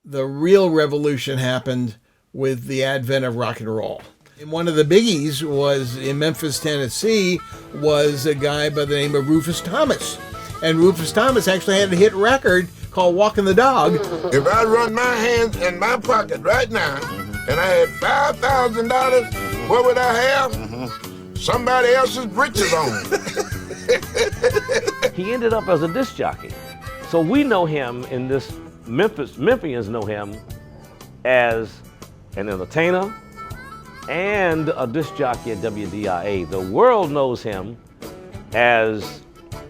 the real revolution happened with the advent of rock and roll. And one of the biggies was in Memphis, Tennessee, was a guy by the name of Rufus Thomas. And Rufus Thomas actually had a hit record called Walking the Dog. If I run my hands in my pocket right now and I had $5,000, what would I have? Somebody else's britches on. He ended up as a disc jockey. So we know him in this, Memphians know him as an entertainer and a disc jockey at WDIA. The world knows him as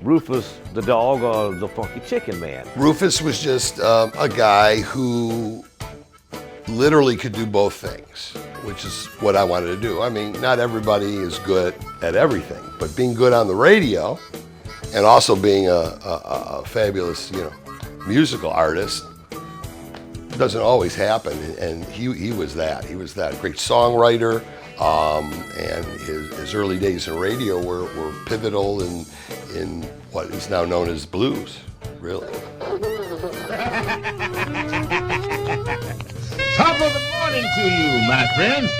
Rufus the Dog or the Funky Chicken Man. Rufus was just a guy who literally could do both things, which is what I wanted to do. I mean, not everybody is good at everything, but being good on the radio and also being a fabulous, musical artist doesn't always happen, and he was that. He was that great songwriter, and his early days in radio were pivotal in what is now known as blues, really. Top of the morning to you, my friends,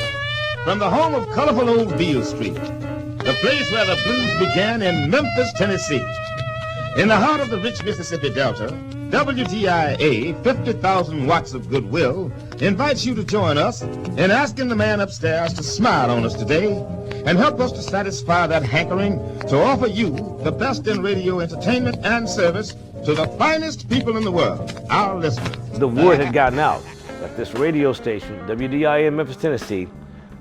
from the home of colorful old Beale Street, the place where the blues began in Memphis, Tennessee. In the heart of the rich Mississippi Delta, WDIA, 50,000 watts of goodwill, invites you to join us in asking the man upstairs to smile on us today and help us to satisfy that hankering to offer you the best in radio entertainment and service to the finest people in the world, our listeners. The word had gotten out that this radio station, WDIA in Memphis, Tennessee,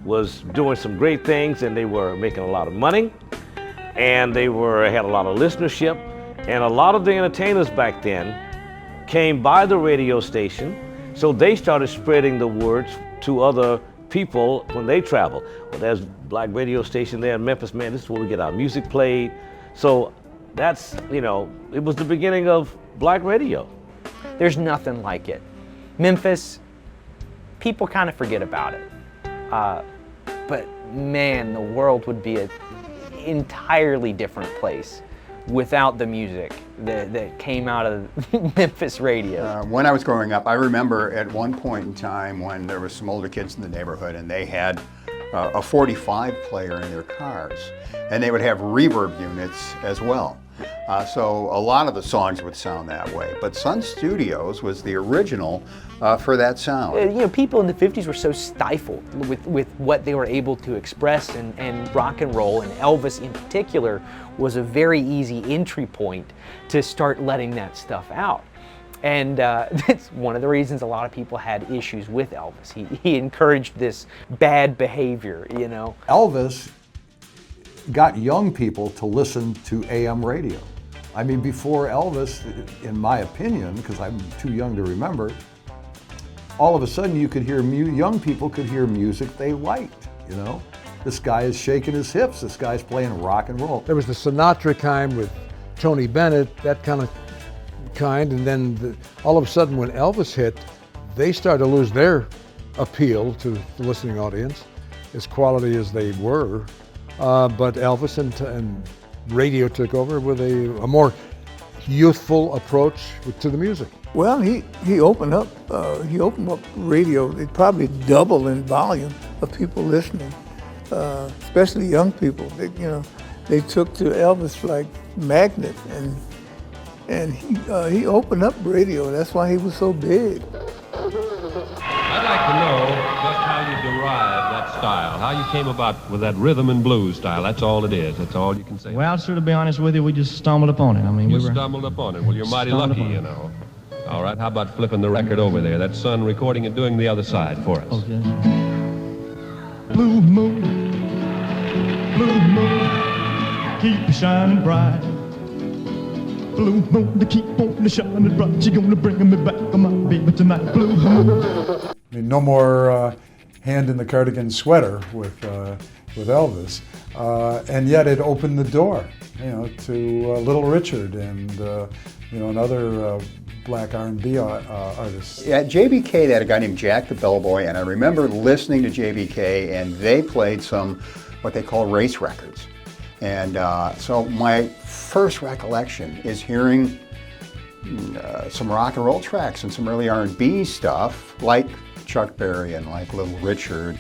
was doing some great things, and they were making a lot of money, and they had a lot of listenership, and a lot of the entertainers back then came by the radio station, so they started spreading the words to other people when they travel. Well, there's a black radio station there in Memphis, man, this is where we get our music played. So that's, it was the beginning of black radio. There's nothing like it. Memphis, people kind of forget about it. But man, the world would be an entirely different place without the music that came out of Memphis radio. When I was growing up, I remember at one point in time when there were some older kids in the neighborhood and they had a 45 player in their cars, and they would have reverb units as well. So a lot of the songs would sound that way, but Sun Studios was the original for that sound. People in the 50s were so stifled with what they were able to express, and rock and roll, and Elvis in particular, was a very easy entry point to start letting that stuff out. And that's one of the reasons a lot of people had issues with Elvis. He encouraged this bad behavior, Elvis got young people to listen to AM radio. I mean, before Elvis, in my opinion, because I'm too young to remember, all of a sudden you could hear, young people could hear music they liked, This guy is shaking his hips, this guy's playing rock and roll. There was the Sinatra kind with Tony Bennett, that kind, and then all of a sudden when Elvis hit, they started to lose their appeal to the listening audience, as quality as they were. But Elvis and radio took over with a more youthful approach to the music. Well, he opened up radio. It probably doubled in volume of people listening, especially young people. They took to Elvis like magnet, and he opened up radio. That's why he was so big. I'd like to know just how you derived that style, how you came about with that rhythm and blues style. That's all it is. That's all you can say. Well, sir, to be honest with you, we just stumbled upon it. You stumbled upon it. Well, you're mighty lucky, All right, how about flipping the record over there? That's Sun recording and doing the other side for us. Okay. Blue moon, keep shining bright. Blue moon, to keep on shining bright. You're gonna bring me back on my baby tonight. Blue moon. I mean, no more hand in the cardigan sweater with Elvis, and yet it opened the door, to Little Richard and another black R&B artists. At JBK, they had a guy named Jack the Bellboy, and I remember listening to JBK, and they played some what they call race records. And so my first recollection is hearing some rock and roll tracks and some early R&B stuff, like Chuck Berry and like Little Richard.